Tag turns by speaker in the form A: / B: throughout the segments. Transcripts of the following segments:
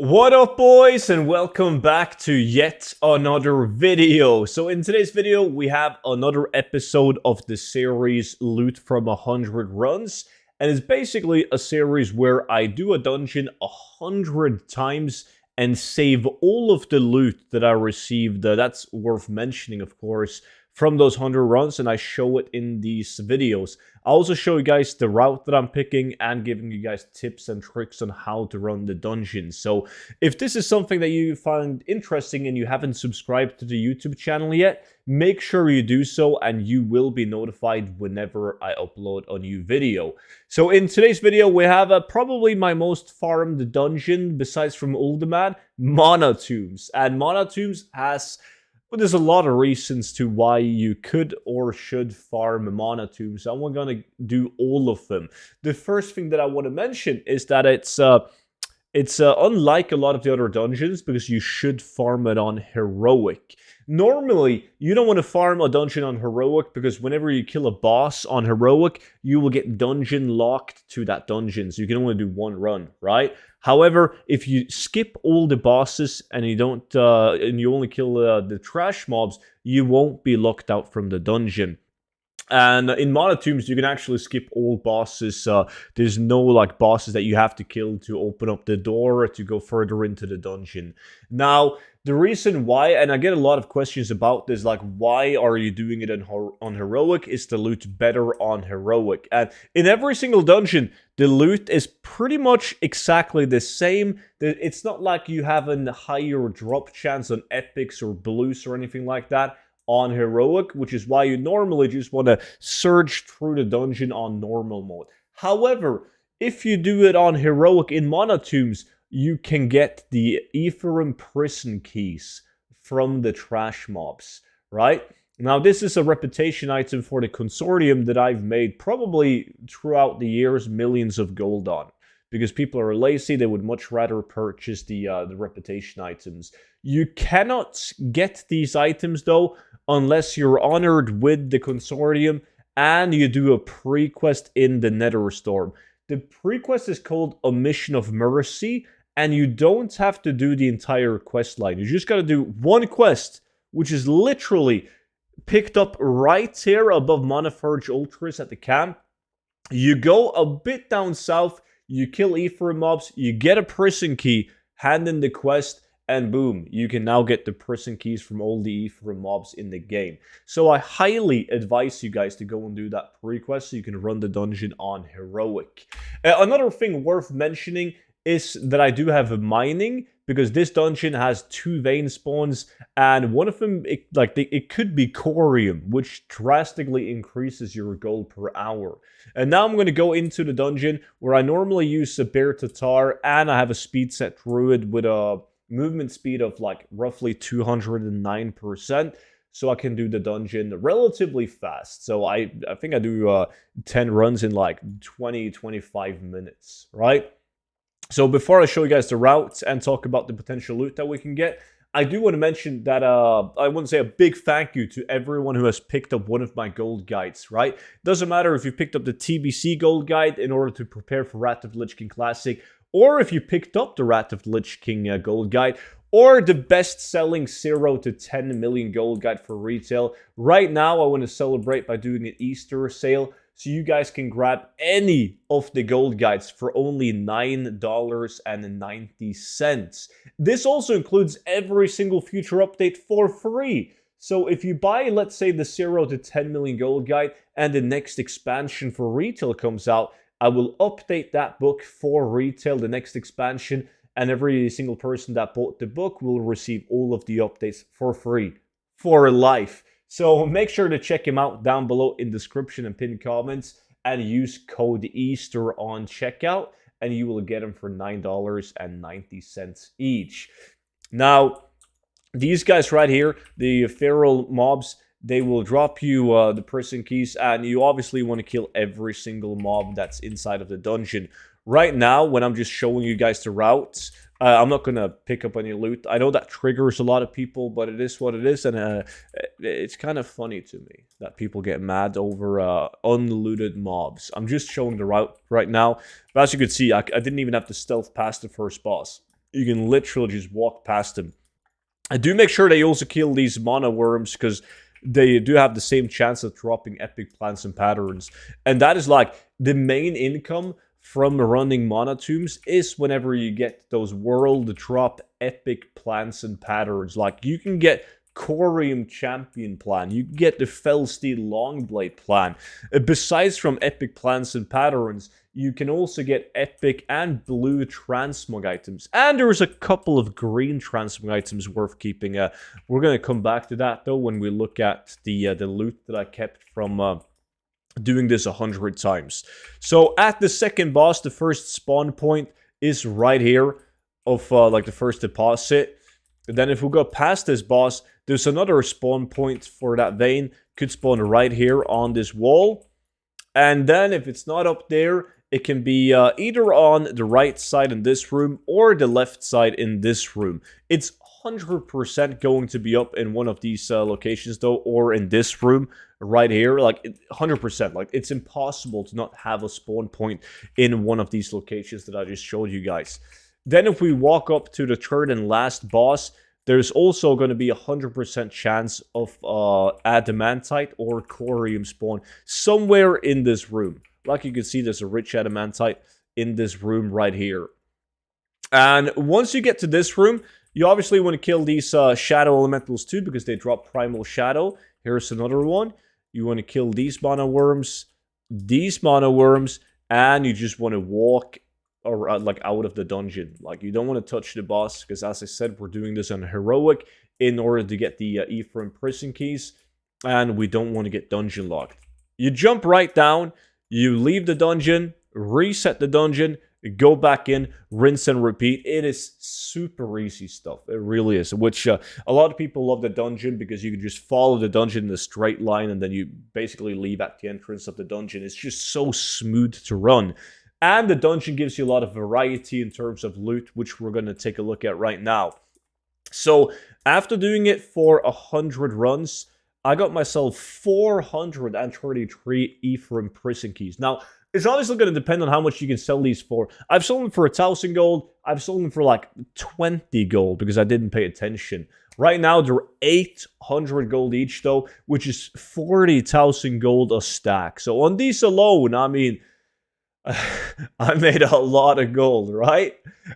A: What up, boys, and welcome back to yet another video. So in today's video, we have another episode of the series Loot from 100 Runs, and it's basically a series where I do a dungeon 100 times and save all of the loot that I received. That's worth mentioning, of course, from those 100 runs, and I show it in these videos. I also show you guys the route that I'm picking and giving you guys tips and tricks on how to run the dungeon. So if this is something that you find interesting and you haven't subscribed to the YouTube channel yet, make sure you do so and you will be notified whenever I upload a new video. So in today's video, we have probably my most farmed dungeon besides from Uldaman, Mana Tombs. And Mana Tombs has... But there's a lot of reasons to why you could or should farm Mana Tombs. I'm going to do all of them. The first thing that I want to mention is that it's unlike a lot of the other dungeons because you should farm it on Heroic. Normally, you don't want to farm a dungeon on Heroic because whenever you kill a boss on Heroic, you will get dungeon locked to that dungeon. So you can only do one run, right? However, if you skip all the bosses and you don't, and you only kill the trash mobs, you won't be locked out from the dungeon. And in Mana Tombs, you can actually skip all bosses. There's no like bosses that you have to kill to open up the door or to go further into the dungeon. Now, the reason why, and I get a lot of questions about this, like why are you doing it on Heroic? Is the loot better on Heroic? And in every single dungeon, the loot is pretty much exactly the same. It's not like you have a higher drop chance on epics or blues or anything like that on Heroic, which is why you normally just want to surge through the dungeon on normal mode. However, if you do it on Heroic in Mana Tombs, you can get the Ephraim prison keys from the trash mobs, right? Now, this is a reputation item for the Consortium that I've made probably throughout the years millions of gold on. Because people are lazy, they would much rather purchase the reputation items. You cannot get these items, though, unless you're honored with the Consortium and you do a pre-quest in the Netherstorm. The pre-quest is called A Mission of Mercy, and you don't have to do the entire quest line. You just gotta do one quest, which is literally picked up right here above Monaferge Ultras at the camp. You go a bit down south, you kill Ephraim mobs, you get a prison key, hand in the quest, and boom, you can now get the prison keys from all the Ephraim mobs in the game. So I highly advise you guys to go and do that pre-quest so you can run the dungeon on Heroic. Another thing worth mentioning is that I do have mining, because this dungeon has 2 vein spawns, and one of them, it could be Corium, which drastically increases your gold per hour. And now I'm going to go into the dungeon, where I normally use a Bear Tatar, and I have a speed set Druid with a movement speed of like roughly 209%, so I can do the dungeon relatively fast. So I think I do 10 runs in like 20-25 minutes, right? So before I show you guys the routes and talk about the potential loot that we can get, I do want to mention that I want to say a big thank you to everyone who has picked up one of my gold guides, right? Doesn't matter if you picked up the TBC gold guide in order to prepare for Wrath of the Lich King Classic, or if you picked up the Wrath of the Lich King gold guide, or the best-selling 0 to 10 million gold guide for retail. Right now, I want to celebrate by doing an Easter sale, so you guys can grab any of the gold guides for only $9.90. This also includes every single future update for free. So if you buy, let's say, the 0 to 10 million gold guide and the next expansion for retail comes out, I will update that book for retail, the next expansion, and every single person that bought the book will receive all of the updates for free, for life. So make sure to check him out down below in description and pinned comments, and use code Easter on checkout, and you will get them for $9.90 each. Now, these guys right here, the feral mobs, they will drop you the prison keys, and you obviously want to kill every single mob that's inside of the dungeon. Right now, when I'm just showing you guys the routes, I'm not going to pick up any loot. I know that triggers a lot of people, but it is what it is, and it's kind of funny to me that people get mad over unlooted mobs. I'm just showing the route right now, but as you can see, I didn't even have to stealth past the first boss. You can literally just walk past them. I do make sure they also kill these mana worms because they do have the same chance of dropping epic plants and patterns. And that is like the main income from running mana tombs is whenever you get those world drop epic plants and patterns. Like you can get Corium Champion plan, you can get the Felsteel Longblade plan. Besides from epic plants and patterns, you can also get epic and blue transmog items. And there's a couple of green transmog items worth keeping. We're going to come back to that, though, when we look at the loot that I kept from doing this 100 times. So at the second boss, the first spawn point is right here of like the first deposit. And then if we go past this boss, there's another spawn point for that vein. Could spawn right here on this wall. And then if it's not up there, it can be either on the right side in this room or the left side in this room. It's 100% going to be up in one of these locations, though, or in this room right here. Like, 100%. Like, it's impossible to not have a spawn point in one of these locations that I just showed you guys. Then if we walk up to the third and last boss, there's also going to be 100% chance of adamantite or corium spawn somewhere in this room. Like you can see, there's a rich adamantite in this room right here. And once you get to this room, you obviously want to kill these shadow elementals too, because they drop primal shadow. Here's another one. You want to kill these mana worms, and you just want to walk or like out of the dungeon. Like, you don't want to touch the boss, because as I said, we're doing this on heroic in order to get the Ephraim prison keys, and we don't want to get dungeon locked. You jump right down, you leave the dungeon, reset the dungeon, go back in, rinse and repeat. It is super easy stuff. It really is. Which a lot of people love the dungeon because you can just follow the dungeon in a straight line and then you basically leave at the entrance of the dungeon. It's just so smooth to run. And the dungeon gives you a lot of variety in terms of loot, which we're going to take a look at right now. So after doing it for 100 runs, I got myself 433 Ephraim prison keys. Now, it's obviously going to depend on how much you can sell these for. I've sold them for 1,000 gold. I've sold them for like 20 gold because I didn't pay attention. Right now, they're 800 gold each, though, which is 40,000 gold a stack. So on these alone, I mean, I made a lot of gold, right?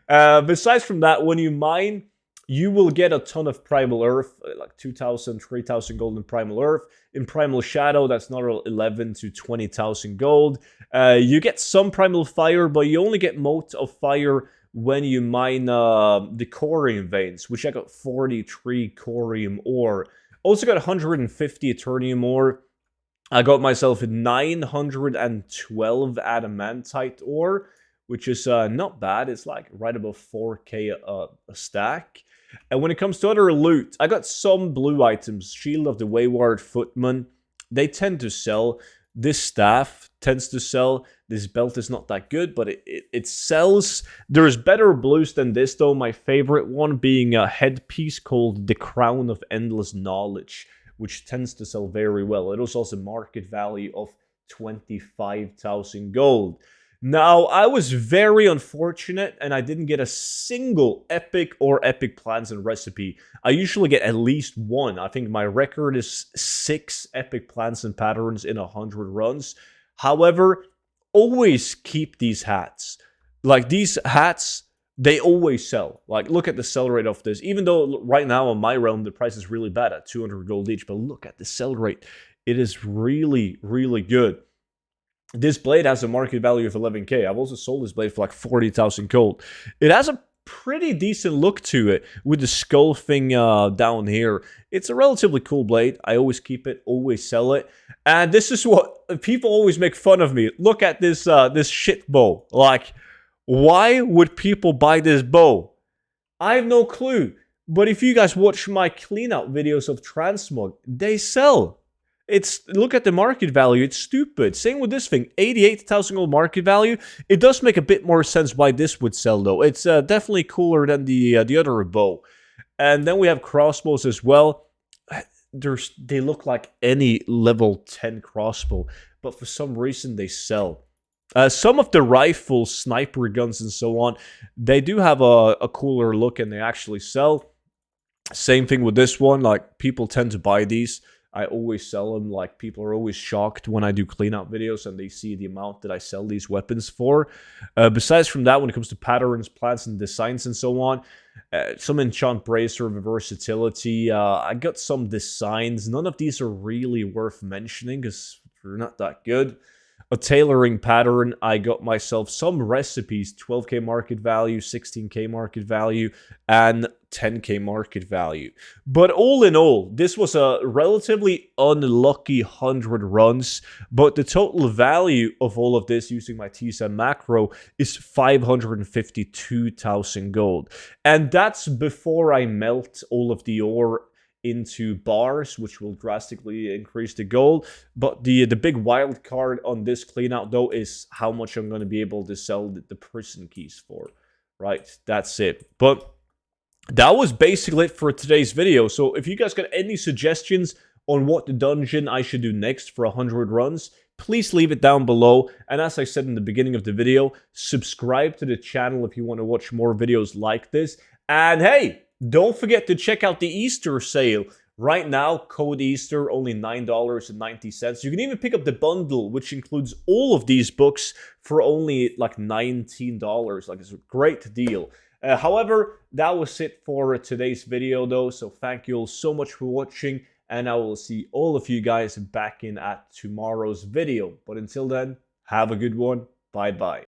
A: Besides from that, when you mine, you will get a ton of Primal Earth, like 2,000, 3,000 gold in Primal Earth. In Primal Shadow, that's another 11 to 20,000 gold. You get some Primal Fire, but you only get Mote of Fire when you mine the Corium veins, which I got 43 Corium ore. Also got 150 Eternium ore. I got myself 912 Adamantite ore, which is not bad. It's like right above 4k a stack. And when it comes to other loot, I got some blue items. Shield of the Wayward Footman. They tend to sell. This staff tends to sell. This belt is not that good, but it sells. There's better blues than this, though. My favorite one being a headpiece called the Crown of Endless Knowledge, which tends to sell very well. It also has a market value of 25,000 gold. Now, I was very unfortunate, and I didn't get a single epic or epic plans and recipe. I usually get at least one. I think my record is 6 epic plans and patterns in 100 runs. However, always keep these hats. Like, these hats, they always sell. Like, look at the sell rate of this. Even though right now on my realm, the price is really bad at 200 gold each. But look at the sell rate. It is really, really good. This blade has a market value of 11k. I've also sold this blade for like 40,000 gold. It has a pretty decent look to it with the skull thing down here. It's a relatively cool blade. I always keep it, always sell it. And this is what people always make fun of me. Look at this this shit bow. Like, why would people buy this bow? I have no clue. But if you guys watch my clean-out videos of Transmog, they sell. Look at the market value. It's stupid. Same with this thing. 88,000 gold market value. It does make a bit more sense why this would sell, though. It's definitely cooler than the other bow. And then we have crossbows as well. They look like any level 10 crossbow, but for some reason they sell. Some of the rifles, sniper guns, and so on, they do have a cooler look and they actually sell. Same thing with this one. Like, people tend to buy these. I always sell them. Like, people are always shocked when I do cleanout videos and they see the amount that I sell these weapons for. Besides from that, when it comes to patterns, plans, and designs and so on, some enchant bracer of versatility. I got some designs. None of these are really worth mentioning because they're not that good. A tailoring pattern, I got myself some recipes, 12k market value, 16k market value, and 10k market value. But all in all, this was a relatively unlucky 100 runs, but the total value of all of this using my TSM macro is 552,000 gold. And that's before I melt all of the ore into bars, which will drastically increase the gold. But the big wild card on this cleanout, though, is how much I'm going to be able to sell the prison keys for, right? That's it. But that was basically it for today's video. So if you guys got any suggestions on what the dungeon I should do next for 100 runs, please leave it down below. And as I said in the beginning of the video, subscribe to the channel if you want to watch more videos like this. And hey, don't forget to check out the Easter sale. Right now, code Easter, only $9.90. You can even pick up the bundle, which includes all of these books for only like $19. Like, it's a great deal. However, that was it for today's video, though. So thank you all so much for watching. And I will see all of you guys back in at tomorrow's video. But until then, have a good one. Bye-bye.